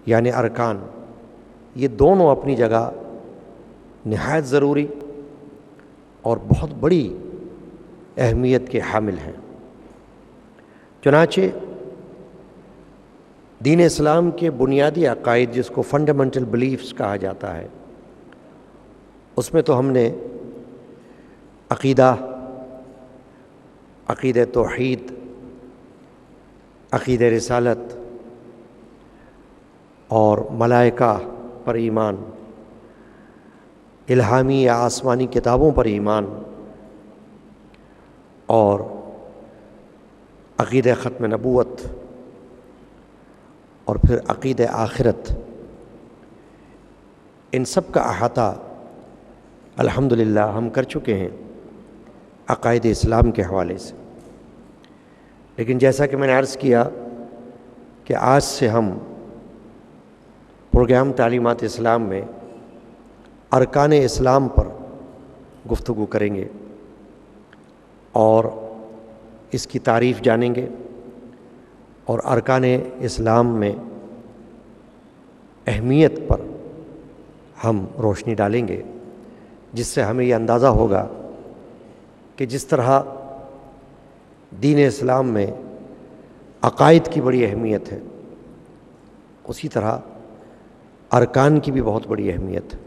یعنی ارکان، یہ دونوں اپنی جگہ نہایت ضروری اور بہت بڑی اہمیت کے حامل ہیں۔ چنانچہ دین اسلام کے بنیادی عقائد، جس کو فنڈامنٹل بلیفز کہا جاتا ہے، اس میں تو ہم نے عقیدہ توحید، عقیدہ رسالت اور ملائکہ پر ایمان، الہامی یا آسمانی کتابوں پر ایمان، اور عقیدہ ختم نبوت، اور پھر عقیدہ آخرت، ان سب کا احاطہ الحمدللہ ہم کر چکے ہیں عقائد اسلام کے حوالے سے۔ لیکن جیسا کہ میں نے عرض کیا کہ آج سے ہم پروگرام تعلیمات اسلام میں ارکان اسلام پر گفتگو کریں گے اور اس کی تعریف جانیں گے، اور ارکان اسلام میں اہمیت پر ہم روشنی ڈالیں گے، جس سے ہمیں یہ اندازہ ہوگا کہ جس طرح دین اسلام میں عقائد کی بڑی اہمیت ہے، اسی طرح ارکان کی بھی بہت بڑی اہمیت ہے۔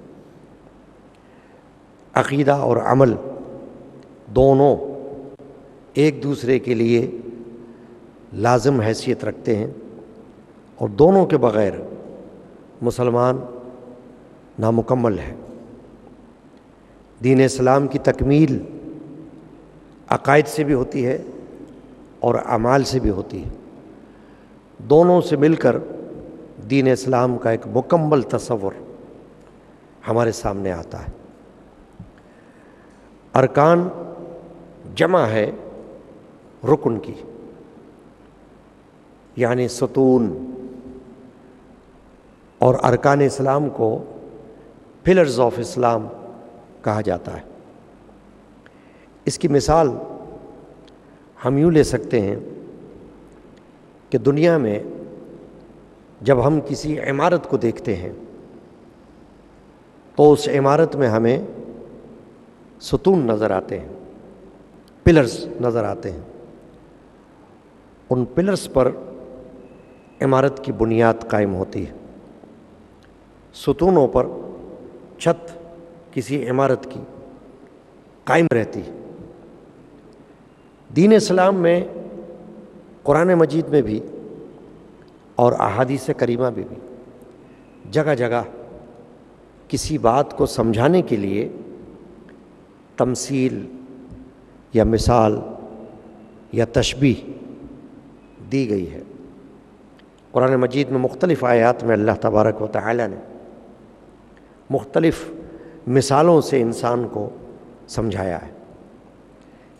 عقیدہ اور عمل دونوں ایک دوسرے کے لیے لازم حیثیت رکھتے ہیں، اور دونوں کے بغیر مسلمان نامکمل ہے۔ دین اسلام کی تکمیل عقائد سے بھی ہوتی ہے اور اعمال سے بھی ہوتی ہے، دونوں سے مل کر دین اسلام کا ایک مکمل تصور ہمارے سامنے آتا ہے۔ ارکان جمع ہے رکن کی، یعنی ستون، اور ارکان اسلام کو پلرز آف اسلام کہا جاتا ہے۔ اس کی مثال ہم یوں لے سکتے ہیں کہ دنیا میں جب ہم کسی عمارت کو دیکھتے ہیں تو اس عمارت میں ہمیں ستون نظر آتے ہیں، پلرز نظر آتے ہیں۔ ان پلرز پر عمارت کی بنیاد قائم ہوتی ہے، ستونوں پر چھت کسی عمارت کی قائم رہتی ہے۔ دین اسلام میں قرآن مجید میں بھی اور احادیث کریمہ میں بھی جگہ جگہ کسی بات کو سمجھانے کے لیے تمثیل یا مثال یا تشبیہ دی گئی ہے۔ قرآن مجید میں مختلف آیات میں اللہ تبارک و تعالی نے مختلف مثالوں سے انسان کو سمجھایا ہے،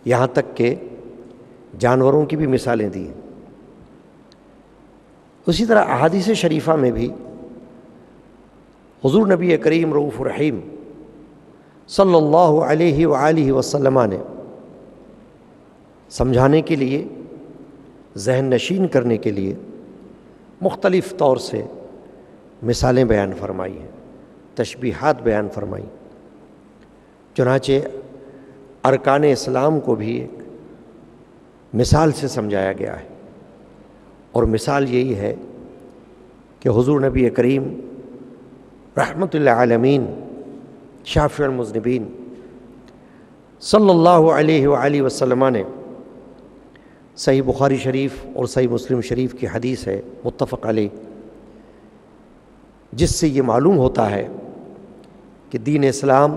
یہاں تک کہ جانوروں کی بھی مثالیں دی ہیں۔ اسی طرح احادیث شریفہ میں بھی حضور نبی کریم رؤوف الرحیم صلی اللہ علیہ وآلہ وسلم نے سمجھانے کے لیے، ذہن نشین کرنے کے لیے مختلف طور سے مثالیں بیان فرمائی ہیں، تشبیہات بیان فرمائی۔ چنانچہ ارکان اسلام کو بھی ایک مثال سے سمجھایا گیا ہے، اور مثال یہی ہے کہ حضور نبی کریم رحمت للعالمین شافع المذنبین صلی اللہ علیہ وآلہ وسلم نے صحیح بخاری شریف اور صحیح مسلم شریف کی حدیث ہے متفق علیہ، جس سے یہ معلوم ہوتا ہے کہ دین اسلام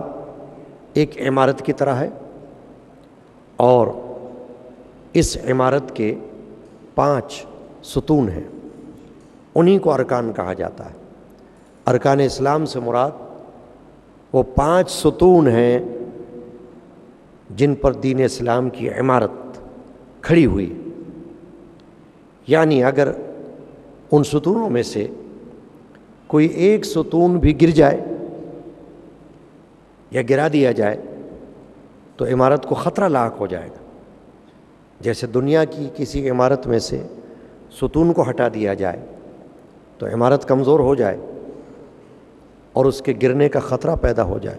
ایک عمارت کی طرح ہے، اور اس عمارت کے 5 ستون ہیں، انہی کو ارکان کہا جاتا ہے۔ ارکان اسلام سے مراد وہ 5 ستون ہیں جن پر دین اسلام کی عمارت کھڑی ہوئی، یعنی اگر ان ستونوں میں سے کوئی ایک ستون بھی گر جائے یا گرا دیا جائے تو عمارت کو خطرہ لاحق ہو جائے گا۔ جیسے دنیا کی کسی عمارت میں سے ستون کو ہٹا دیا جائے تو عمارت کمزور ہو جائے اور اس کے گرنے کا خطرہ پیدا ہو جائے۔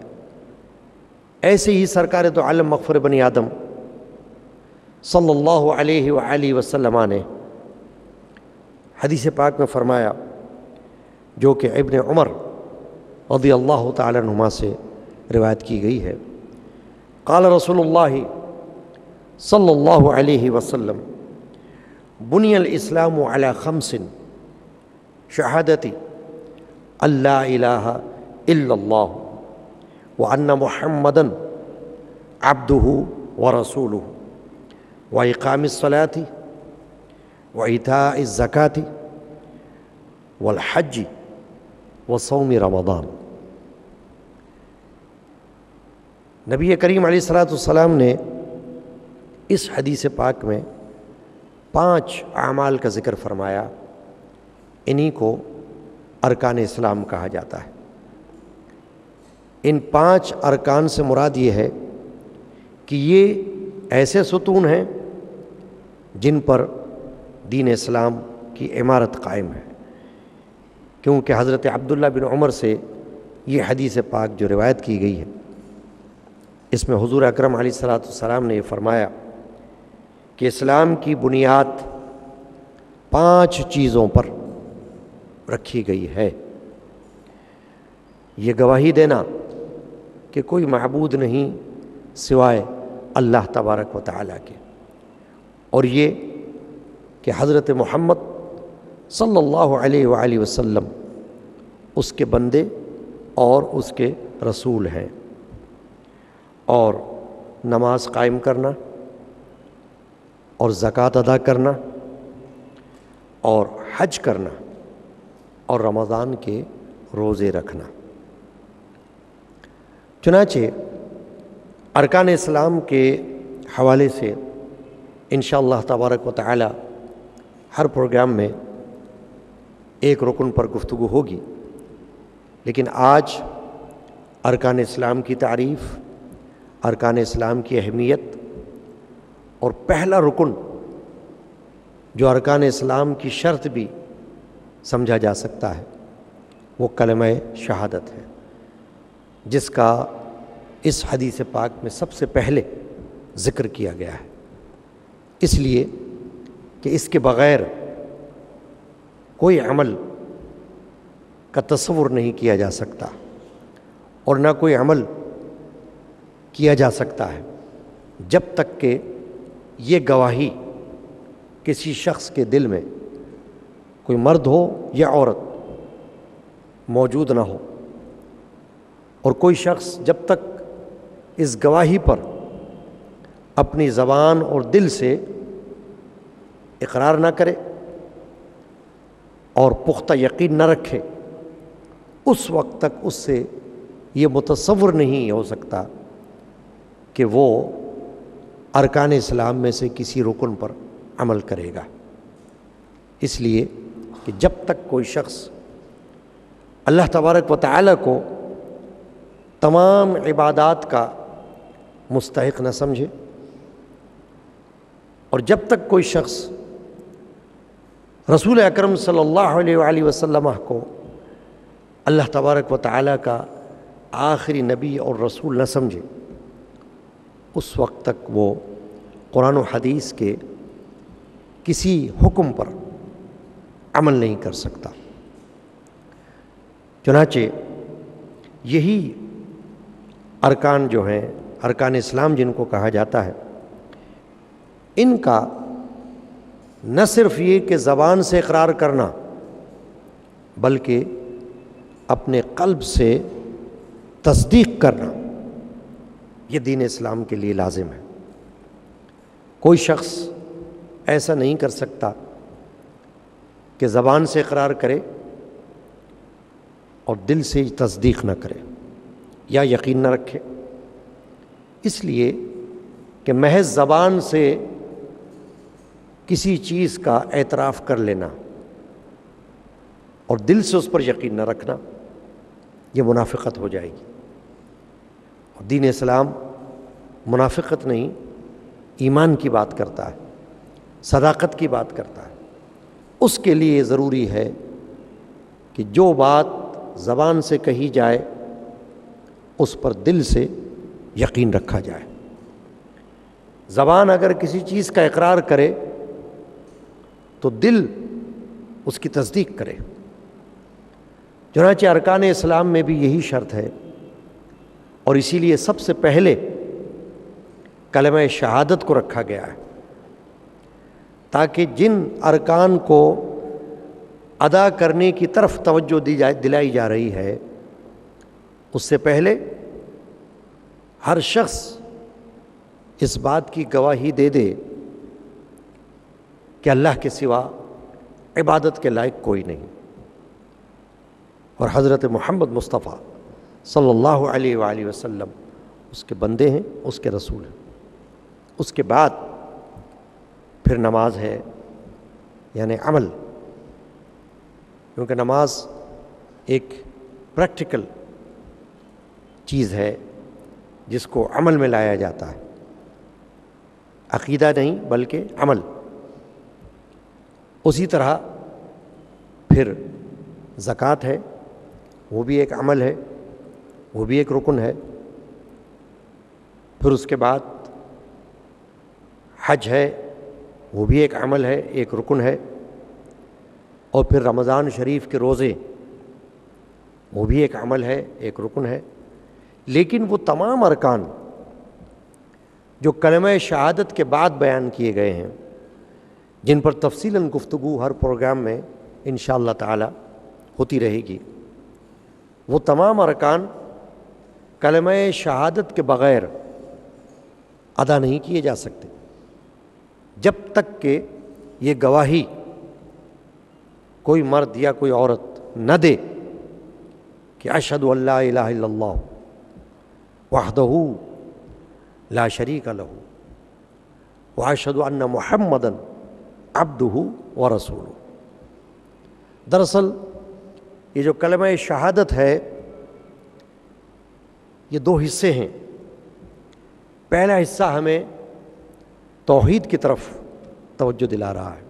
ایسے ہی سرکار دو عالم مغفور بنی آدم صلی اللہ علیہ وآلہ وسلم نے حدیث پاک میں فرمایا، جو کہ ابن عمر رضی اللہ تعالی عنہما سے روایت کی گئی ہے، قال رسول اللہ صلی اللہ علیہ وسلم بنی الاسلام علی خمس شہادت اللہ الہ الا اللہ وان محمدا عبدہ ورسولہ واقام الصلاۃ وایتاء الزکاۃ والحج وصوم رمضان۔ نبی کریم علیہ الصلاۃ والسلام نے اس حدیث پاک میں 5 اعمال کا ذکر فرمایا، انہی کو ارکان اسلام کہا جاتا ہے۔ ان 5 ارکان سے مراد یہ ہے کہ یہ ایسے ستون ہیں جن پر دین اسلام کی عمارت قائم ہے، کیونکہ حضرت عبداللہ بن عمر سے یہ حدیث پاک جو روایت کی گئی ہے، اس میں حضور اکرم علیہ الصلاۃ والسلام نے یہ فرمایا کہ اسلام کی بنیاد 5 چیزوں پر رکھی گئی ہے۔ یہ گواہی دینا کہ کوئی معبود نہیں سوائے اللہ تبارک و تعالیٰ کے، اور یہ کہ حضرت محمد صلی اللہ علیہ وآلہ وسلم اس کے بندے اور اس کے رسول ہیں، اور نماز قائم کرنا اور زکوٰۃ ادا کرنا اور حج کرنا اور رمضان کے روزے رکھنا۔ چنانچہ ارکان اسلام کے حوالے سے انشاءاللہ تبارک و تعالی ہر پروگرام میں ایک رکن پر گفتگو ہوگی، لیکن آج ارکان اسلام کی تعریف، ارکان اسلام کی اہمیت، اور پہلا رکن جو ارکان اسلام کی شرط بھی سمجھا جا سکتا ہے وہ کلمہ شہادت ہے، جس کا اس حدیث پاک میں سب سے پہلے ذکر کیا گیا ہے، اس لیے کہ اس کے بغیر کوئی عمل کا تصور نہیں کیا جا سکتا، اور نہ کوئی عمل کیا جا سکتا ہے جب تک کہ یہ گواہی کسی شخص کے دل میں، کوئی مرد ہو یا عورت، موجود نہ ہو، اور کوئی شخص جب تک اس گواہی پر اپنی زبان اور دل سے اقرار نہ کرے اور پختہ یقین نہ رکھے، اس وقت تک اس سے یہ متصور نہیں ہو سکتا کہ وہ ارکان اسلام میں سے کسی رکن پر عمل کرے گا۔ اس لیے کہ جب تک کوئی شخص اللہ تبارک و تعالیٰ کو تمام عبادات کا مستحق نہ سمجھے، اور جب تک کوئی شخص رسول اکرم صلی اللہ علیہ وآلہ وسلم کو اللہ تبارک و تعالیٰ کا آخری نبی اور رسول نہ سمجھے، اس وقت تک وہ قرآن و حدیث کے کسی حکم پر عمل نہیں کر سکتا۔ چنانچہ یہی ارکان جو ہیں، ارکان اسلام جن کو کہا جاتا ہے، ان کا نہ صرف یہ کہ زبان سے اقرار کرنا، بلکہ اپنے قلب سے تصدیق کرنا، یہ دین اسلام کے لیے لازم ہے۔ کوئی شخص ایسا نہیں کر سکتا کہ زبان سے اقرار کرے اور دل سے تصدیق نہ کرے یا یقین نہ رکھے، اس لیے کہ محض زبان سے کسی چیز کا اعتراف کر لینا اور دل سے اس پر یقین نہ رکھنا، یہ منافقت ہو جائے گی۔ اور دین اسلام منافقت نہیں، ایمان کی بات کرتا ہے، صداقت کی بات کرتا ہے۔ اس کے لیے ضروری ہے کہ جو بات زبان سے کہی جائے اس پر دل سے یقین رکھا جائے۔ زبان اگر کسی چیز کا اقرار کرے تو دل اس کی تصدیق کرے۔ چنانچہ ارکان اسلام میں بھی یہی شرط ہے، اور اسی لیے سب سے پہلے کلمہ شہادت کو رکھا گیا ہے، تاکہ جن ارکان کو ادا کرنے کی طرف توجہ دلائی جا رہی ہے، اس سے پہلے ہر شخص اس بات کی گواہی دے دے کہ اللہ کے سوا عبادت کے لائق کوئی نہیں، اور حضرت محمد مصطفیٰ صلی اللہ علیہ وآلہ وسلم اس کے بندے ہیں، اس کے رسول ہیں۔ اس کے بعد پھر نماز ہے، یعنی عمل، کیونکہ نماز ایک پریکٹیکل چیز ہے جس کو عمل میں لایا جاتا ہے، عقیدہ نہیں بلکہ عمل۔ اسی طرح پھر زکوٰۃ ہے، وہ بھی ایک عمل ہے، وہ بھی ایک رکن ہے۔ پھر اس کے بعد حج ہے، وہ بھی ایک عمل ہے، ایک رکن ہے۔ اور پھر رمضان شریف کے روزے، وہ بھی ایک عمل ہے، ایک رکن ہے۔ لیکن وہ تمام ارکان جو کلمہ شہادت کے بعد بیان کیے گئے ہیں، جن پر تفصیلاً گفتگو ہر پروگرام میں انشاءاللہ تعالی ہوتی رہے گی، وہ تمام ارکان کلمہ شہادت کے بغیر ادا نہیں کیے جا سکتے، جب تک کہ یہ گواہی کوئی مرد یا کوئی عورت نہ دے کہ اشہد ان لا الہ الا اللہ وحدہ لا شریک لہ واشہد ان محمدا عبدہ ورسولہ۔ دراصل یہ جو کلمہ شہادت ہے، یہ دو حصے ہیں۔ پہلا حصہ ہمیں توحید کی طرف توجہ دلا رہا ہے،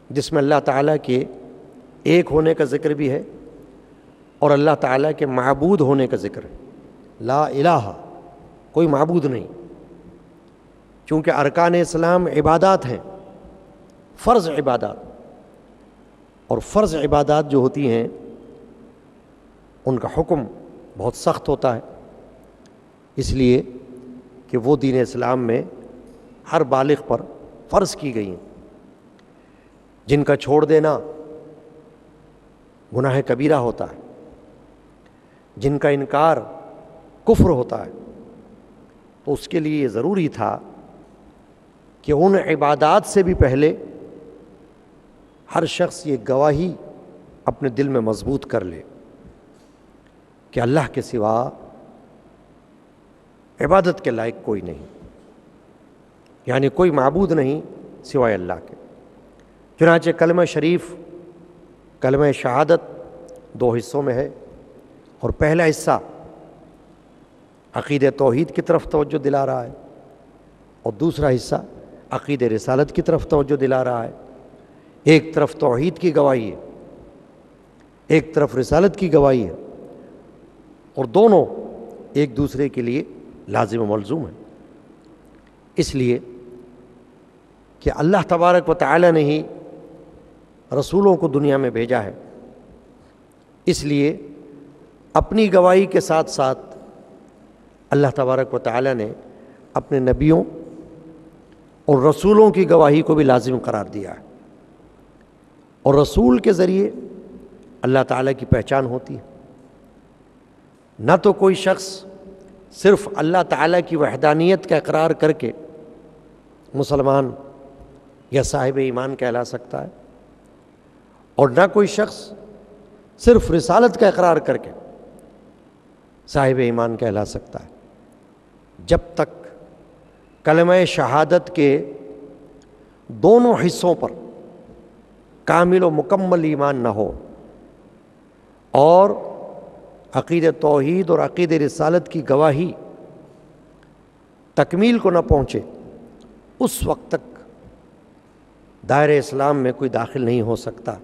جس میں اللہ تعالیٰ کے ایک ہونے کا ذکر بھی ہے اور اللہ تعالیٰ کے معبود ہونے کا ذکر ہے۔ لا الہ، کوئی معبود نہیں، چونکہ ارکان اسلام عبادات ہیں، فرض عبادات، اور فرض عبادات جو ہوتی ہیں ان کا حکم بہت سخت ہوتا ہے، اس لیے کہ وہ دین اسلام میں ہر بالغ پر فرض کی گئی ہیں، جن کا چھوڑ دینا گناہ کبیرہ ہوتا ہے، جن کا انکار کفر ہوتا ہے۔ تو اس کے لیے یہ ضروری تھا کہ ان عبادات سے بھی پہلے ہر شخص یہ گواہی اپنے دل میں مضبوط کر لے کہ اللہ کے سوا عبادت کے لائق کوئی نہیں، یعنی کوئی معبود نہیں سوائے اللہ کے۔ چنانچہ کلمہ شریف، کلمہ شہادت دو حصوں میں ہے، اور پہلا حصہ عقیدہ توحید کی طرف توجہ دلا رہا ہے، اور دوسرا حصہ عقیدہ رسالت کی طرف توجہ دلا رہا ہے۔ ایک طرف توحید کی گواہی ہے، ایک طرف رسالت کی گواہی ہے، اور دونوں ایک دوسرے کے لیے لازم و ملزوم ہیں، اس لیے کہ اللہ تبارک و تعالی نے ہی رسولوں کو دنیا میں بھیجا ہے، اس لیے اپنی گواہی کے ساتھ ساتھ اللہ تبارک و تعالی نے اپنے نبیوں اور رسولوں کی گواہی کو بھی لازم قرار دیا ہے، اور رسول کے ذریعے اللہ تعالیٰ کی پہچان ہوتی ہے۔ نہ تو کوئی شخص صرف اللہ تعالیٰ کی وحدانیت کا اقرار کر کے مسلمان یا صاحب ایمان کہلا سکتا ہے، اور نہ کوئی شخص صرف رسالت کا اقرار کر کے صاحب ایمان کہلا سکتا ہے، جب تک کلمہ شہادت کے دونوں حصوں پر کامل و مکمل ایمان نہ ہو، اور عقیدہ توحید اور عقیدہ رسالت کی گواہی تکمیل کو نہ پہنچے، اس وقت تک دائرہ اسلام میں کوئی داخل نہیں ہو سکتا،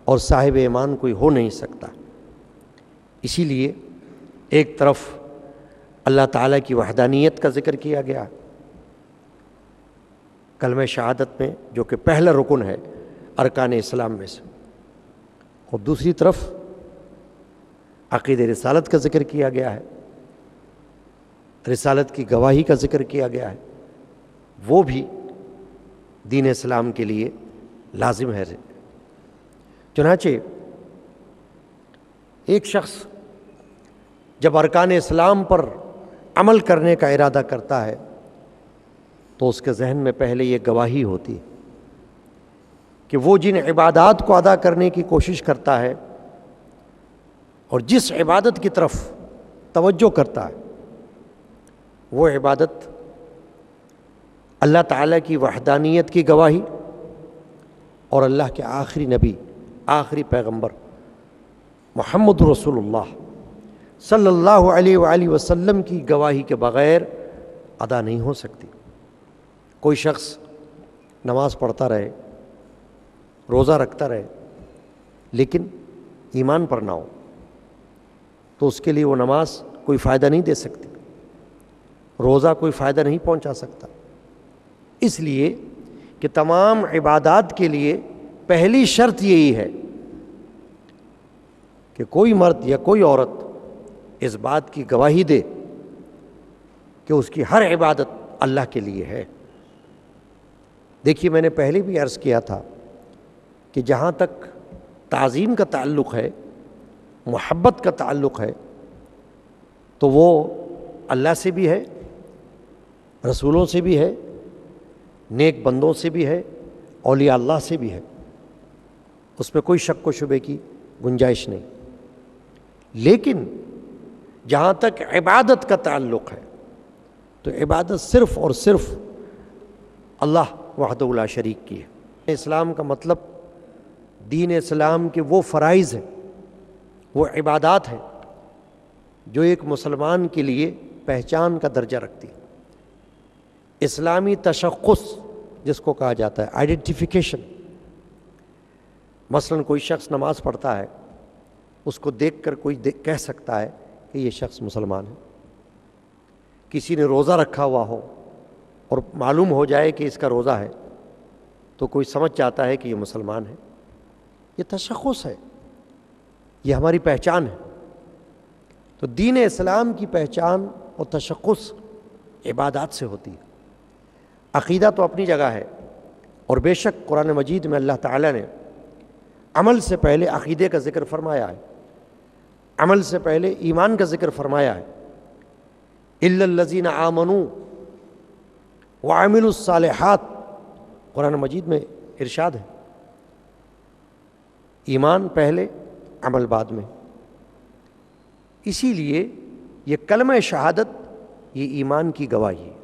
اور صاحب ایمان کوئی ہو نہیں سکتا۔ اسی لیے ایک طرف اللہ تعالیٰ کی وحدانیت کا ذکر کیا گیا کلمہ شہادت میں، جو کہ پہلا رکن ہے ارکان اسلام میں سے، اور دوسری طرف عقیدہ رسالت کا ذکر کیا گیا ہے، رسالت کی گواہی کا ذکر کیا گیا ہے، وہ بھی دین اسلام کے لیے لازم ہے۔ چنانچہ ایک شخص جب ارکان اسلام پر عمل کرنے کا ارادہ کرتا ہے تو اس کے ذہن میں پہلے یہ گواہی ہوتی ہے کہ وہ جن عبادات کو ادا کرنے کی کوشش کرتا ہے اور جس عبادت کی طرف توجہ کرتا ہے، وہ عبادت اللہ تعالیٰ کی وحدانیت کی گواہی اور اللہ کے آخری نبی، آخری پیغمبر محمد رسول اللہ صلی اللہ علیہ وآلہ وسلم کی گواہی کے بغیر ادا نہیں ہو سکتی۔ کوئی شخص نماز پڑھتا رہے، روزہ رکھتا رہے، لیکن ایمان پر نہ ہو تو اس کے لیے وہ نماز کوئی فائدہ نہیں دے سکتی، روزہ کوئی فائدہ نہیں پہنچا سکتا۔ اس لیے کہ تمام عبادات کے لیے پہلی شرط یہی ہے کہ کوئی مرد یا کوئی عورت اس بات کی گواہی دے کہ اس کی ہر عبادت اللہ کے لیے ہے۔ دیکھیے، میں نے پہلے بھی عرض کیا تھا کہ جہاں تک تعظیم کا تعلق ہے، محبت کا تعلق ہے، تو وہ اللہ سے بھی ہے، رسولوں سے بھی ہے، نیک بندوں سے بھی ہے، اولیاء اللہ سے بھی ہے، اس میں کوئی شک و شبے کی گنجائش نہیں۔ لیکن جہاں تک عبادت کا تعلق ہے تو عبادت صرف اور صرف اللہ وحدہ لا شریک کی ہے۔ اسلام کا مطلب دین اسلام کے وہ فرائض ہیں، وہ عبادات ہیں جو ایک مسلمان کے لیے پہچان کا درجہ رکھتی ہے۔ اسلامی تشخص جس کو کہا جاتا ہے، آئیڈینٹیفیکیشن۔ مثلاً کوئی شخص نماز پڑھتا ہے، اس کو دیکھ کر کوئی کہہ سکتا ہے کہ یہ شخص مسلمان ہے۔ کسی نے روزہ رکھا ہوا ہو اور معلوم ہو جائے کہ اس کا روزہ ہے تو کوئی سمجھ جاتا ہے کہ یہ مسلمان ہے۔ یہ تشخص ہے، یہ ہماری پہچان ہے۔ تو دین اسلام کی پہچان اور تشخص عبادات سے ہوتی ہے۔ عقیدہ تو اپنی جگہ ہے، اور بے شک قرآن مجید میں اللہ تعالیٰ نے عمل سے پہلے عقیدے کا ذکر فرمایا ہے، عمل سے پہلے ایمان کا ذکر فرمایا ہے۔ الا الذین آمنوا وعملوا الصالحات، قرآن مجید میں ارشاد ہے، ایمان پہلے عمل بعد میں۔ اسی لیے یہ کلمہ شہادت یہ ایمان کی گواہی ہے،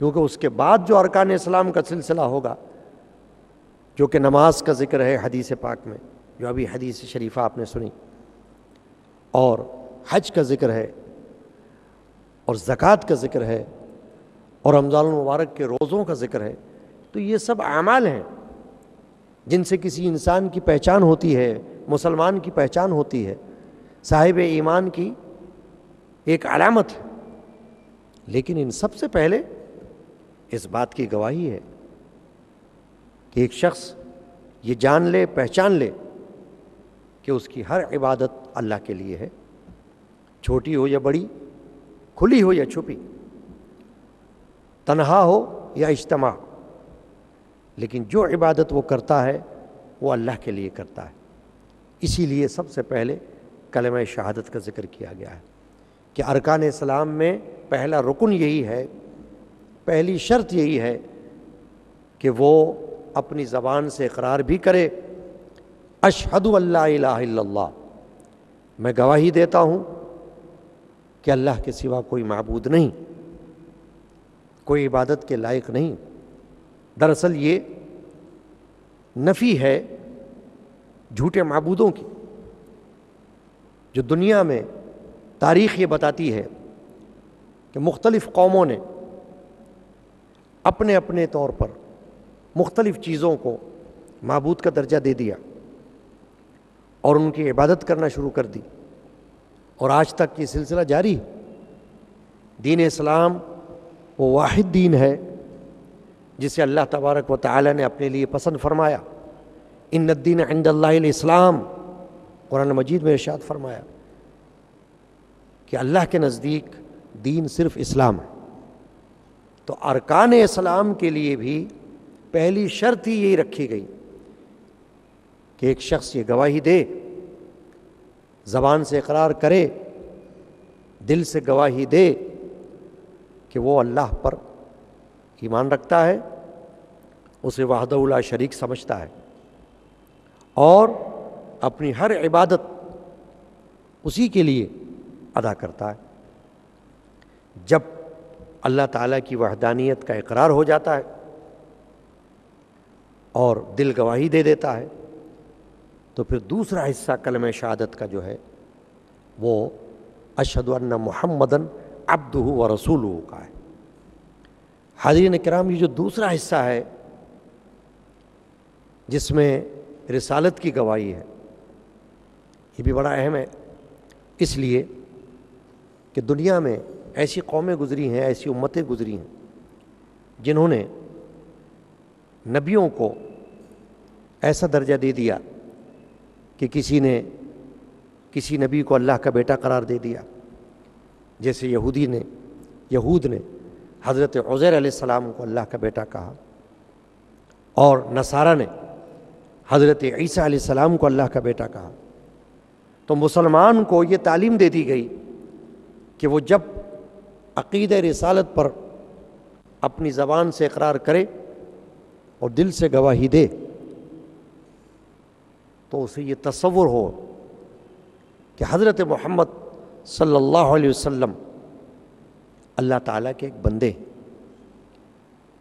کیونکہ اس کے بعد جو ارکان اسلام کا سلسلہ ہوگا، جو کہ نماز کا ذکر ہے حدیث پاک میں، جو ابھی حدیث شریفہ آپ نے سنی، اور حج کا ذکر ہے، اور زکوٰۃ کا ذکر ہے، اور رمضان المبارک کے روزوں کا ذکر ہے، تو یہ سب اعمال ہیں جن سے کسی انسان کی پہچان ہوتی ہے، مسلمان کی پہچان ہوتی ہے، صاحب ایمان کی ایک علامت ہے۔ لیکن ان سب سے پہلے اس بات کی گواہی ہے کہ ایک شخص یہ جان لے، پہچان لے کہ اس کی ہر عبادت اللہ کے لیے ہے، چھوٹی ہو یا بڑی، کھلی ہو یا چھپی، تنہا ہو یا اجتماع، لیکن جو عبادت وہ کرتا ہے وہ اللہ کے لیے کرتا ہے۔ اسی لیے سب سے پہلے کلمہ شہادت کا ذکر کیا گیا ہے کہ ارکان اسلام میں پہلا رکن یہی ہے، پہلی شرط یہی ہے کہ وہ اپنی زبان سے اقرار بھی کرے، اشہد ان لا الہ الا اللہ، میں گواہی دیتا ہوں کہ اللہ کے سوا کوئی معبود نہیں، کوئی عبادت کے لائق نہیں۔ دراصل یہ نفی ہے جھوٹے معبودوں کی، جو دنیا میں تاریخ یہ بتاتی ہے کہ مختلف قوموں نے اپنے اپنے طور پر مختلف چیزوں کو معبود کا درجہ دے دیا۔ اور ان کی عبادت کرنا شروع کر دی، اور آج تک یہ سلسلہ جاری۔ دین اسلام وہ واحد دین ہے جسے اللہ تبارک و تعالی نے اپنے لیے پسند فرمایا۔ ان الدین عند اللہ الاسلام، قرآن مجید میں ارشاد فرمایا کہ اللہ کے نزدیک دین صرف اسلام ہے۔ تو ارکان اسلام کے لیے بھی پہلی شرط ہی یہی رکھی گئی کہ ایک شخص یہ گواہی دے، زبان سے اقرار کرے، دل سے گواہی دے کہ وہ اللہ پر ایمان رکھتا ہے، اسے وحدہ لا شریک سمجھتا ہے، اور اپنی ہر عبادت اسی کے لیے ادا کرتا ہے۔ جب اللہ تعالیٰ کی وحدانیت کا اقرار ہو جاتا ہے اور دل گواہی دے دیتا ہے، تو پھر دوسرا حصہ کلمہ شہادت کا جو ہے وہ اشہد ان محمدً عبدہ و رسولہ کا ہے۔ حاضرین کرام، یہ جو دوسرا حصہ ہے جس میں رسالت کی گواہی ہے، یہ بھی بڑا اہم ہے، اس لیے کہ دنیا میں ایسی قومیں گزری ہیں، ایسی امتیں گزری ہیں جنہوں نے نبیوں کو ایسا درجہ دے دیا کہ کسی نے کسی نبی کو اللہ کا بیٹا قرار دے دیا، جیسے یہود نے حضرت عزیر علیہ السلام کو اللہ کا بیٹا کہا، اور نصارہ نے حضرت عیسیٰ علیہ السلام کو اللہ کا بیٹا کہا۔ تو مسلمان کو یہ تعلیم دے دی گئی کہ وہ جب عقیدہ رسالت پر اپنی زبان سے اقرار کرے اور دل سے گواہی دے تو اسے یہ تصور ہو کہ حضرت محمد صلی اللہ علیہ وسلم اللہ تعالیٰ کے ایک بندے،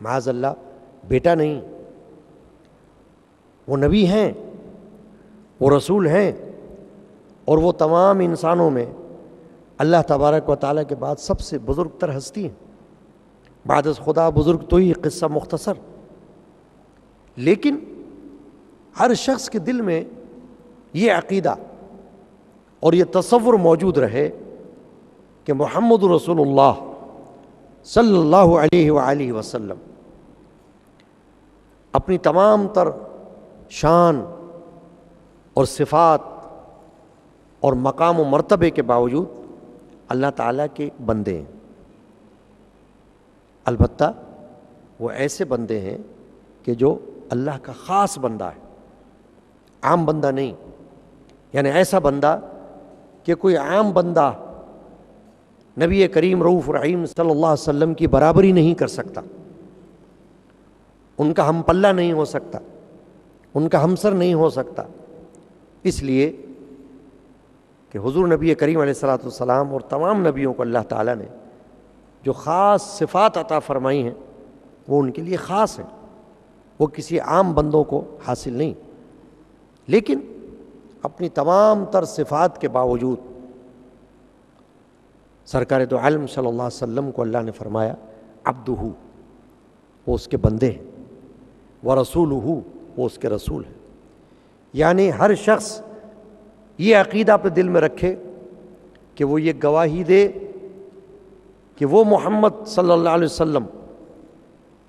معاذ اللہ بیٹا نہیں، وہ نبی ہیں، وہ رسول ہیں، اور وہ تمام انسانوں میں اللہ تبارک و تعالیٰ کے بعد سب سے بزرگ تر ہستی ہیں۔ بعد از خدا بزرگ تو ہی قصہ مختصر، لیکن ہر شخص کے دل میں یہ عقیدہ اور یہ تصور موجود رہے کہ محمد رسول اللہ صلی اللہ علیہ وآلہ وسلم اپنی تمام تر شان اور صفات اور مقام و مرتبے کے باوجود اللہ تعالیٰ کے بندے ہیں۔ البتہ وہ ایسے بندے ہیں کہ جو اللہ کا خاص بندہ ہے، عام بندہ نہیں، یعنی ایسا بندہ کہ کوئی عام بندہ نبی کریم رؤوف رحیم صلی اللہ علیہ وسلم کی برابری نہیں کر سکتا، ان کا ہم پلہ نہیں ہو سکتا، ان کا ہمسر نہیں ہو سکتا، اس لیے کہ حضور نبی کریم علیہ الصلوۃ والسلام اور تمام نبیوں کو اللہ تعالیٰ نے جو خاص صفات عطا فرمائی ہیں وہ ان کے لیے خاص ہیں، وہ کسی عام بندوں کو حاصل نہیں۔ لیکن اپنی تمام تر صفات کے باوجود سرکار دو عالم صلی اللہ علیہ وسلم کو اللہ نے فرمایا عبدہ، وہ اس کے بندے ہیں، ورسولہ، وہ اس کے رسول ہیں۔ یعنی ہر شخص یہ عقیدہ اپنے دل میں رکھے کہ وہ یہ گواہی دے کہ وہ محمد صلی اللہ علیہ وسلم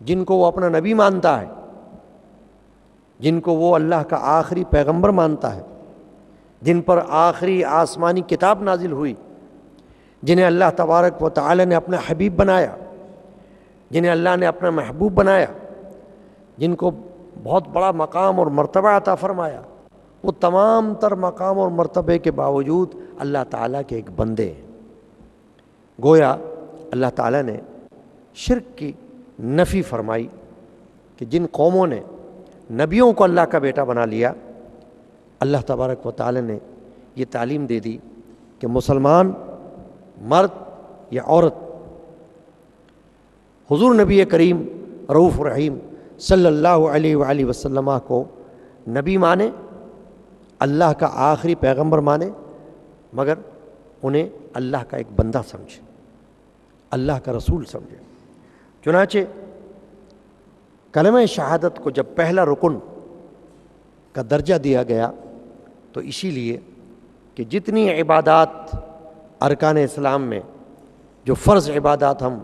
جن کو وہ اپنا نبی مانتا ہے، جن کو وہ اللہ کا آخری پیغمبر مانتا ہے، جن پر آخری آسمانی کتاب نازل ہوئی، جنہیں اللہ تبارک و تعالی نے اپنا حبیب بنایا، جنہیں اللہ نے اپنا محبوب بنایا، جن کو بہت بڑا مقام اور مرتبہ عطا فرمایا، وہ تمام تر مقام اور مرتبے کے باوجود اللہ تعالیٰ کے ایک بندے ہیں۔ گویا اللہ تعالیٰ نے شرک کی نفی فرمائی کہ جن قوموں نے نبیوں کو اللہ کا بیٹا بنا لیا، اللہ تبارک و تعالیٰ نے یہ تعلیم دے دی کہ مسلمان مرد یا عورت حضور نبی کریم رؤوف رحیم صلی اللہ علیہ وآلہ وسلم کو نبی مانے، اللہ کا آخری پیغمبر مانے، مگر انہیں اللہ کا ایک بندہ سمجھے، اللہ کا رسول سمجھے۔ چنانچہ کلمہ شہادت کو جب پہلا رکن کا درجہ دیا گیا تو اسی لیے کہ جتنی عبادات ارکان اسلام میں جو فرض عبادات ہم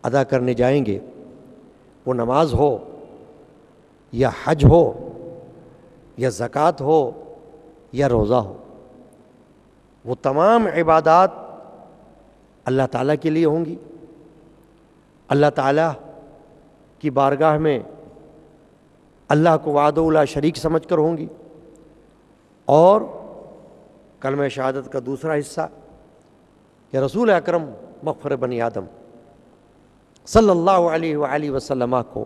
ادا کرنے جائیں گے، وہ نماز ہو یا حج ہو یا زکوٰۃ ہو یا روزہ ہو، وہ تمام عبادات اللہ تعالیٰ کے لیے ہوں گی، اللہ تعالیٰ کی بارگاہ میں اللہ کو وحدہ لا شریک سمجھ کر ہوں گی، اور کلمہ شہادت کا دوسرا حصہ کہ رسول اکرم مغفر بنی آدم صلی اللہ علیہ وآلہ وسلم کو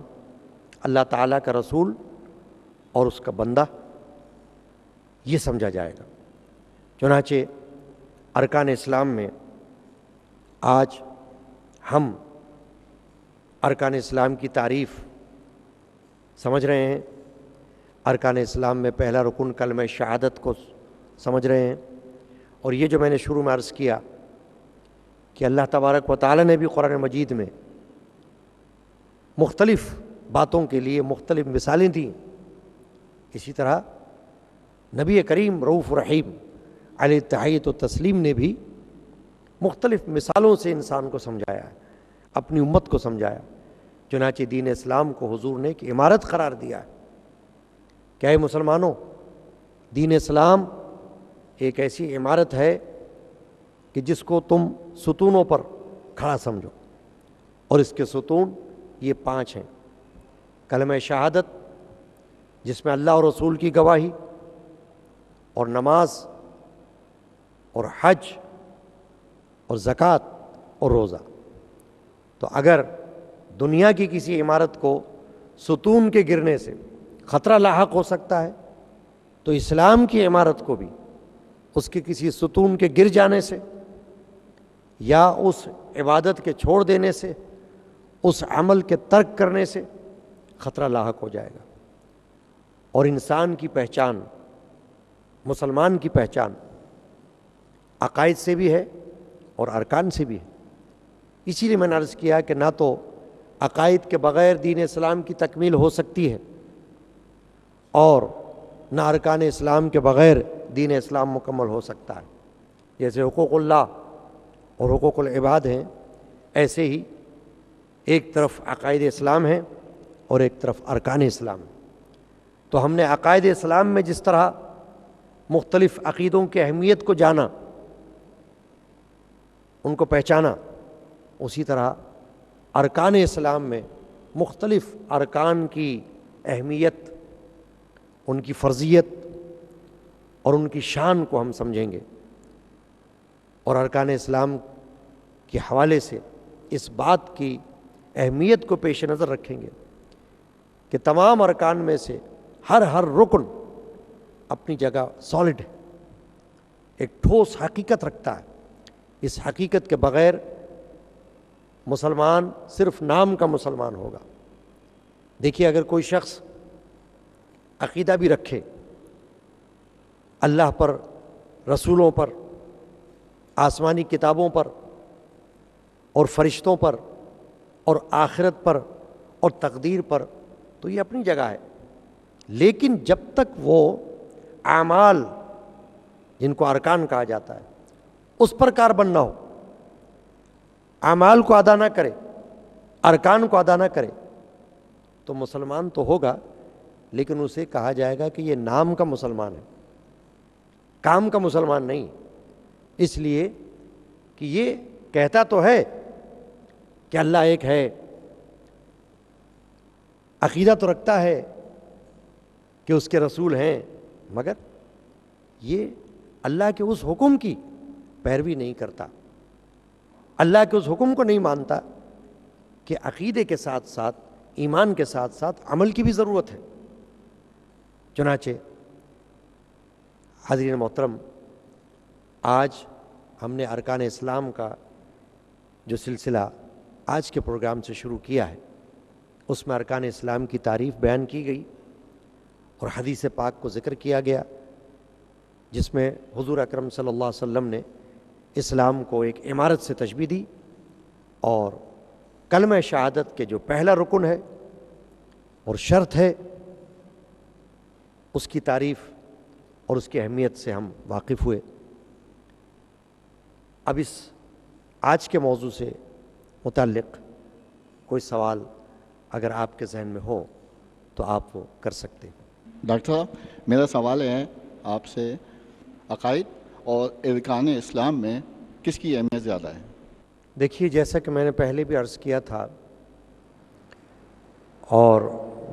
اللہ تعالیٰ کا رسول اور اس کا بندہ یہ سمجھا جائے گا۔ چنانچہ ارکان اسلام میں آج ہم ارکان اسلام کی تعریف سمجھ رہے ہیں، ارکان اسلام میں پہلا رکن کلمہ شہادت کو سمجھ رہے ہیں، اور یہ جو میں نے شروع میں عرض کیا کہ اللہ تبارک و تعالیٰ نے بھی قرآن مجید میں مختلف باتوں کے لیے مختلف مثالیں دیں، اسی طرح نبی کریم رؤوف رحیم علیہ تحیۃ و تسلیم نے بھی مختلف مثالوں سے انسان کو سمجھایا ہے، اپنی امت کو سمجھایا۔ چنانچہ دین اسلام کو حضور نے ایک عمارت قرار دیا ہے کہ اے مسلمانوں، دین اسلام ایک ایسی عمارت ہے کہ جس کو تم ستونوں پر کھڑا سمجھو، اور اس کے ستون یہ 5 ہیں: کلمہ شہادت جس میں اللہ اور رسول کی گواہی، اور نماز، اور حج، اور زکوٰۃ، اور روزہ۔ تو اگر دنیا کی کسی عمارت کو ستون کے گرنے سے خطرہ لاحق ہو سکتا ہے، تو اسلام کی عمارت کو بھی اس کے کسی ستون کے گر جانے سے یا اس عبادت کے چھوڑ دینے سے، اس عمل کے ترک کرنے سے خطرہ لاحق ہو جائے گا۔ اور انسان کی پہچان، مسلمان کی پہچان عقائد سے بھی ہے اور ارکان سے بھی ہے۔ اسی لیے میں نے عرض کیا کہ نہ تو عقائد کے بغیر دین اسلام کی تکمیل ہو سکتی ہے، اور نہ ارکان اسلام کے بغیر دین اسلام مکمل ہو سکتا ہے۔ جیسے حقوق اللہ اور حقوق العباد ہیں، ایسے ہی ایک طرف عقائد اسلام ہیں اور ایک طرف ارکان اسلام ہیں۔ تو ہم نے عقائد اسلام میں جس طرح مختلف عقیدوں کی اہمیت کو جانا، ان کو پہچانا، اسی طرح ارکان اسلام میں مختلف ارکان کی اہمیت، ان کی فرضیت اور ان کی شان کو ہم سمجھیں گے، اور ارکان اسلام کے حوالے سے اس بات کی اہمیت کو پیش نظر رکھیں گے کہ تمام ارکان میں سے ہر رکن اپنی جگہ سالڈ ہے، ایک ٹھوس حقیقت رکھتا ہے۔ اس حقیقت کے بغیر مسلمان صرف نام کا مسلمان ہوگا۔ دیکھیے، اگر کوئی شخص عقیدہ بھی رکھے اللہ پر، رسولوں پر، آسمانی کتابوں پر، اور فرشتوں پر، اور آخرت پر، اور تقدیر پر، تو یہ اپنی جگہ ہے، لیکن جب تک وہ اعمال جن کو ارکان کہا جاتا ہے اس پر کاربند نہ ہو، اعمال کو ادا نہ کرے، ارکان کو ادا نہ کرے، تو مسلمان تو ہوگا لیکن اسے کہا جائے گا کہ یہ نام کا مسلمان ہے، کام کا مسلمان نہیں، اس لیے کہ یہ کہتا تو ہے کہ اللہ ایک ہے، عقیدہ تو رکھتا ہے کہ اس کے رسول ہیں، مگر یہ اللہ کے اس حکم کی پیروی نہیں کرتا، اللہ کے اس حکم کو نہیں مانتا کہ عقیدے کے ساتھ ساتھ، ایمان کے ساتھ ساتھ عمل کی بھی ضرورت ہے۔ چنانچہ حاضرین محترم، آج ہم نے ارکان اسلام کا جو سلسلہ آج کے پروگرام سے شروع کیا ہے، اس میں ارکان اسلام کی تعریف بیان کی گئی اور حدیث پاک کو ذکر کیا گیا، جس میں حضور اکرم صلی اللہ علیہ وسلم نے اسلام کو ایک عمارت سے تشبیہ دی، اور کلمہ شہادت کے جو پہلا رکن ہے اور شرط ہے، اس کی تعریف اور اس کی اہمیت سے ہم واقف ہوئے۔ اب اس آج کے موضوع سے متعلق کوئی سوال اگر آپ کے ذہن میں ہو تو آپ وہ کر سکتے ہیں۔ ڈاکٹر صاحب، میرا سوال ہے آپ سے، عقائد اور ارکان اسلام میں کس کی اہمیت زیادہ ہے؟ دیکھیے، جیسا کہ میں نے پہلے بھی عرض کیا تھا، اور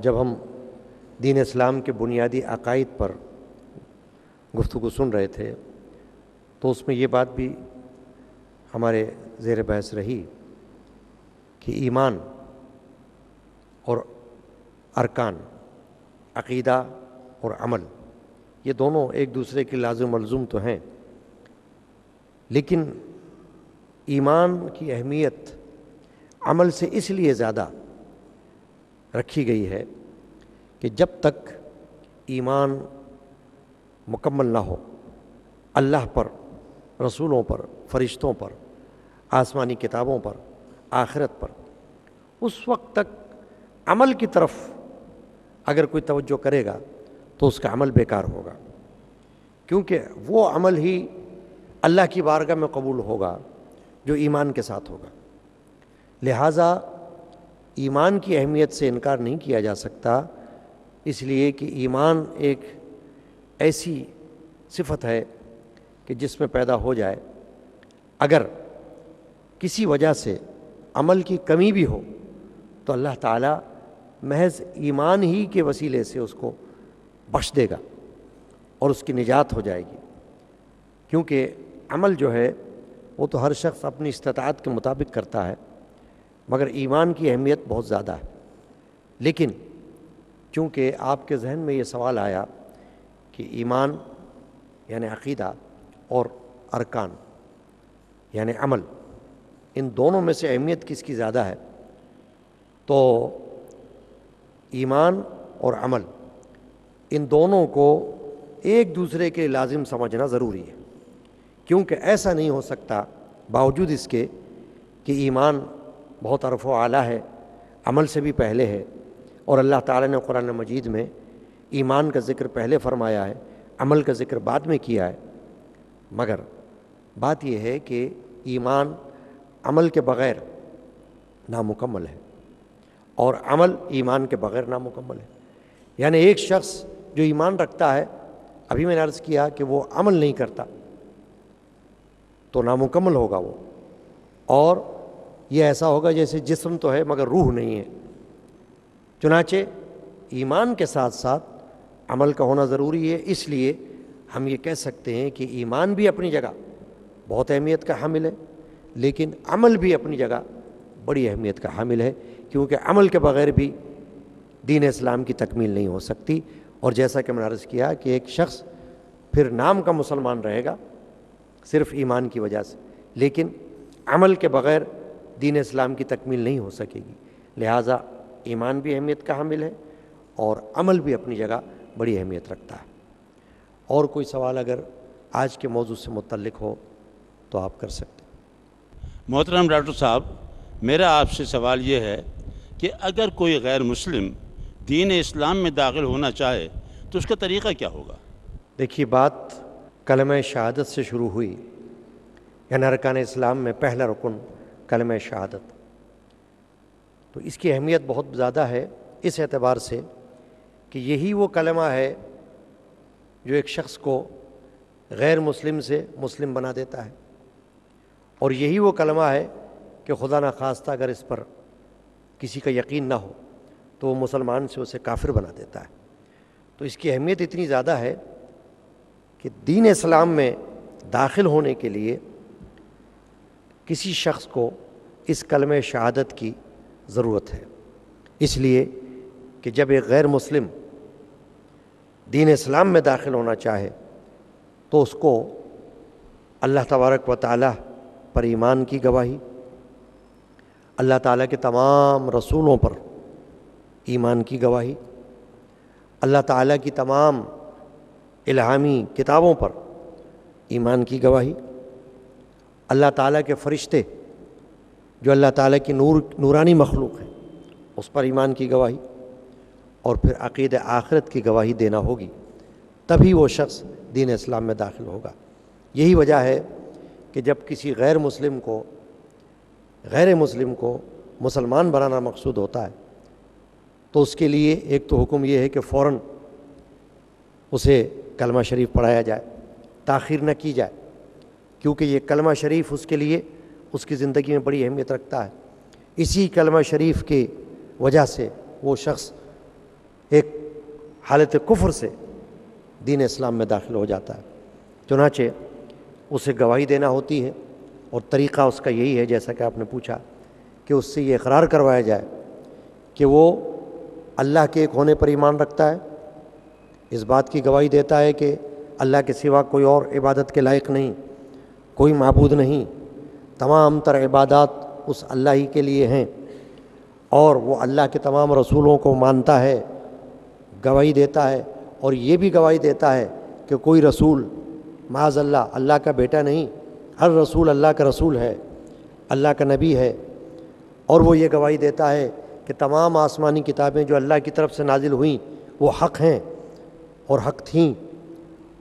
جب ہم دین اسلام کے بنیادی عقائد پر گفتگو سن رہے تھے تو اس میں یہ بات بھی ہمارے زیر بحث رہی کہ ایمان اور ارکان، عقیدہ اور عمل، یہ دونوں ایک دوسرے کے لازم ملزوم تو ہیں، لیکن ایمان کی اہمیت عمل سے اس لیے زیادہ رکھی گئی ہے کہ جب تک ایمان مکمل نہ ہو اللہ پر، رسولوں پر، فرشتوں پر، آسمانی کتابوں پر، آخرت پر، اس وقت تک عمل کی طرف اگر کوئی توجہ کرے گا تو اس کا عمل بیکار ہوگا، کیونکہ وہ عمل ہی اللہ کی بارگاہ میں قبول ہوگا جو ایمان کے ساتھ ہوگا۔ لہٰذا ایمان کی اہمیت سے انکار نہیں کیا جا سکتا، اس لیے کہ ایمان ایک ایسی صفت ہے کہ جس میں پیدا ہو جائے، اگر کسی وجہ سے عمل کی کمی بھی ہو تو اللہ تعالیٰ محض ایمان ہی کے وسیلے سے اس کو بخش دے گا اور اس کی نجات ہو جائے گی، کیونکہ عمل جو ہے وہ تو ہر شخص اپنی استطاعت کے مطابق کرتا ہے، مگر ایمان کی اہمیت بہت زیادہ ہے۔ لیکن چونکہ آپ کے ذہن میں یہ سوال آیا کہ ایمان یعنی عقیدہ اور ارکان یعنی عمل، ان دونوں میں سے اہمیت کس کی زیادہ ہے، تو ایمان اور عمل ان دونوں کو ایک دوسرے کے لازم سمجھنا ضروری ہے، کیونکہ ایسا نہیں ہو سکتا باوجود اس کے کہ ایمان بہت عرف و اعلیٰ ہے، عمل سے بھی پہلے ہے، اور اللہ تعالیٰ نے قرآن مجید میں ایمان کا ذکر پہلے فرمایا ہے، عمل کا ذکر بعد میں کیا ہے، مگر بات یہ ہے کہ ایمان عمل کے بغیر نامکمل ہے اور عمل ایمان کے بغیر نامکمل ہے۔ یعنی ایک شخص جو ایمان رکھتا ہے، ابھی میں نے عرض کیا کہ وہ عمل نہیں کرتا تو نامکمل ہوگا وہ، اور یہ ایسا ہوگا جیسے جسم تو ہے مگر روح نہیں ہے۔ چنانچہ ایمان کے ساتھ ساتھ عمل کا ہونا ضروری ہے، اس لیے ہم یہ کہہ سکتے ہیں کہ ایمان بھی اپنی جگہ بہت اہمیت کا حامل ہے، لیکن عمل بھی اپنی جگہ بڑی اہمیت کا حامل ہے، کیونکہ عمل کے بغیر بھی دین اسلام کی تکمیل نہیں ہو سکتی۔ اور جیسا کہ میں نے عرض کیا کہ ایک شخص پھر نام کا مسلمان رہے گا صرف ایمان کی وجہ سے، لیکن عمل کے بغیر دین اسلام کی تکمیل نہیں ہو سکے گی۔ لہٰذا ایمان بھی اہمیت کا حامل ہے اور عمل بھی اپنی جگہ بڑی اہمیت رکھتا ہے۔ اور کوئی سوال اگر آج کے موضوع سے متعلق ہو تو آپ کر سکتے ہیں۔ محترم ڈاکٹر صاحب، میرا آپ سے سوال یہ ہے کہ اگر کوئی غیر مسلم دین اسلام میں داخل ہونا چاہے تو اس کا طریقہ کیا ہوگا؟ دیکھیے، بات کلمہ شہادت سے شروع ہوئی، یعنی ارکان اسلام میں پہلا رکن کلمہ شہادت، تو اس کی اہمیت بہت زیادہ ہے اس اعتبار سے کہ یہی وہ کلمہ ہے جو ایک شخص کو غیر مسلم سے مسلم بنا دیتا ہے، اور یہی وہ کلمہ ہے کہ خدا نخواستہ اگر اس پر کسی کا یقین نہ ہو تو وہ مسلمان سے اسے کافر بنا دیتا ہے۔ تو اس کی اہمیت اتنی زیادہ ہے کہ دین اسلام میں داخل ہونے کے لیے کسی شخص کو اس کلمہ شہادت کی ضرورت ہے، اس لیے کہ جب ایک غیر مسلم دین اسلام میں داخل ہونا چاہے تو اس کو اللہ تبارک و تعالیٰ پر ایمان کی گواہی، اللہ تعالیٰ کے تمام رسولوں پر ایمان کی گواہی، اللہ تعالیٰ کی تمام الہامی کتابوں پر ایمان کی گواہی، اللہ تعالیٰ کے فرشتے جو اللہ تعالیٰ کی نورانی مخلوق ہیں اس پر ایمان کی گواہی، اور پھر عقیدہ آخرت کی گواہی دینا ہوگی، تبھی وہ شخص دین اسلام میں داخل ہوگا۔ یہی وجہ ہے کہ جب کسی غیر مسلم کو مسلمان بنانا مقصود ہوتا ہے تو اس کے لیے ایک تو حکم یہ ہے کہ فوراً اسے کلمہ شریف پڑھایا جائے، تاخیر نہ کی جائے، کیونکہ یہ کلمہ شریف اس کے لیے اس کی زندگی میں بڑی اہمیت رکھتا ہے۔ اسی کلمہ شریف کی وجہ سے وہ شخص ایک حالت کفر سے دین اسلام میں داخل ہو جاتا ہے۔ چنانچہ اسے گواہی دینا ہوتی ہے، اور طریقہ اس کا یہی ہے جیسا کہ آپ نے پوچھا کہ اس سے یہ اقرار کروایا جائے کہ وہ اللہ کے ایک ہونے پر ایمان رکھتا ہے، اس بات کی گواہی دیتا ہے کہ اللہ کے سوا کوئی اور عبادت کے لائق نہیں، کوئی معبود نہیں، تمام تر عبادات اس اللہ ہی کے لیے ہیں، اور وہ اللہ کے تمام رسولوں کو مانتا ہے، گواہی دیتا ہے، اور یہ بھی گواہی دیتا ہے کہ کوئی رسول معاذ اللہ کا بیٹا نہیں، ہر رسول اللہ کا رسول ہے، اللہ کا نبی ہے، اور وہ یہ گواہی دیتا ہے کہ تمام آسمانی کتابیں جو اللہ کی طرف سے نازل ہوئیں وہ حق ہیں اور حق تھیں،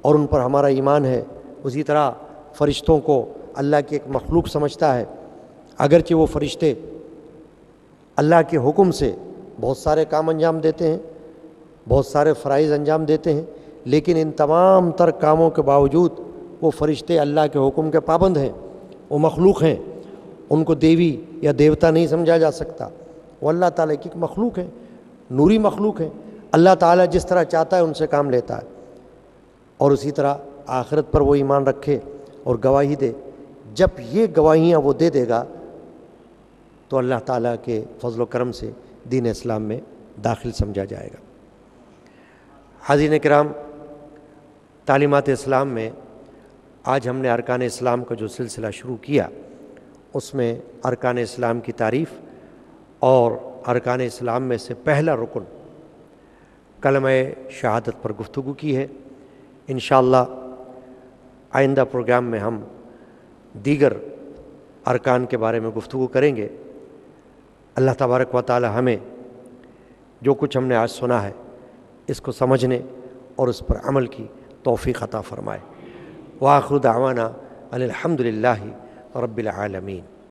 اور ان پر ہمارا ایمان ہے۔ اسی طرح فرشتوں کو اللہ کی ایک مخلوق سمجھتا ہے، اگرچہ وہ فرشتے اللہ کے حکم سے بہت سارے کام انجام دیتے ہیں، بہت سارے فرائض انجام دیتے ہیں، لیکن ان تمام تر کاموں کے باوجود وہ فرشتے اللہ کے حکم کے پابند ہیں، وہ مخلوق ہیں، ان کو دیوی یا دیوتا نہیں سمجھا جا سکتا، وہ اللہ تعالیٰ کی ایک مخلوق ہے، نوری مخلوق ہے۔ اللہ تعالیٰ جس طرح چاہتا ہے ان سے کام لیتا ہے، اور اسی طرح آخرت پر وہ ایمان رکھے اور گواہی دے۔ جب یہ گواہیاں وہ دے دے گا تو اللہ تعالیٰ کے فضل و کرم سے دین اسلام میں داخل سمجھا جائے گا۔ حاضرین کرام، تعلیمات اسلام میں آج ہم نے ارکان اسلام کا جو سلسلہ شروع کیا، اس میں ارکان اسلام کی تعریف اور ارکان اسلام میں سے پہلا رکن کلمہ شہادت پر گفتگو کی ہے۔ انشاءاللہ آئندہ پروگرام میں ہم دیگر ارکان کے بارے میں گفتگو کریں گے۔ اللہ تبارک و تعالی ہمیں جو کچھ ہم نے آج سنا ہے اس کو سمجھنے اور اس پر عمل کی توفیق عطا فرمائے۔ وآخر دعوانا ان الحمد للہ رب العالمین۔